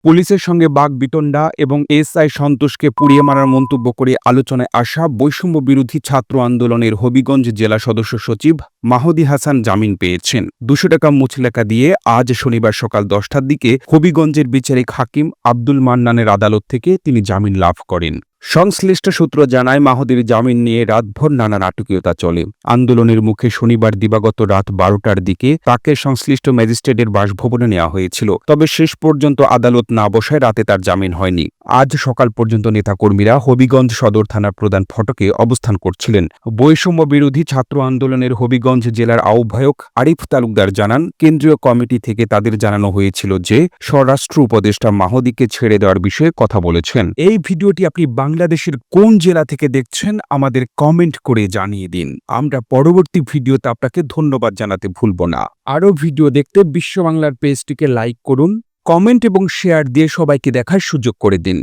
পুলিশের সঙ্গে বাকবিতণ্ডা এবং এসআই সন্তোষকে পুড়িয়ে মারার মন্তব্য করে আলোচনায় আসা বৈষম্য বিরোধী ছাত্র আন্দোলনের হবিগঞ্জ জেলা সদস্য সচিব মাহদী হাসান জামিন পেয়েছেন। ২০০ টাকা মুচলেকা দিয়ে আজ শনিবার সকাল ১০টার দিকে হবিগঞ্জের বিচারিক হাকিম আব্দুল মান্নানের আদালত থেকে তিনি জামিন লাভ করেন। সংশ্লিষ্ট সূত্র জানায়, মাহদীর জামিন নিয়ে রাতভর নানা নাটকীয়তা চলে। আন্দোলনের মুখে শনিবার দিবাগত রাত ১২টার দিকে তাকে সংশ্লিষ্ট ম্যাজিস্ট্রেটের বাসভবনে নেওয়া হয়েছিল। তবে শেষ পর্যন্ত আদালত না বসায় রাতে তার জামিন হয়নি। আজ সকাল পর্যন্ত নেতাকর্মীরা হবিগঞ্জ সদর থানার প্রধান ফটকে অবস্থান করছিলেন। বৈষম্য বিরোধী ছাত্র আন্দোলনের হবিগঞ্জ জেলার আহ্বায়ক আরিফ তালুকদার জানান, কেন্দ্রীয় কমিটি থেকে তাদের জানানো হয়েছিল যে স্বরাষ্ট্র উপদেষ্টা মাহদীকে ছেড়ে দেওয়ার বিষয়ে কথা বলেছেন। এই ভিডিওটি আপনি বাংলাদেশের কোন জেলা থেকে দেখছেন আমাদের কমেন্ট করে জানিয়ে দিন। আমরা পরবর্তী ভিডিওতে আপনাকে ধন্যবাদ জানাতে ভুলব না। আরও ভিডিও দেখতে বিশ্ব বাংলার পেজটিকে লাইক করুন, কমেন্ট এবং শেয়ার দিয়ে সবাইকে দেখার সুযোগ করে দিন।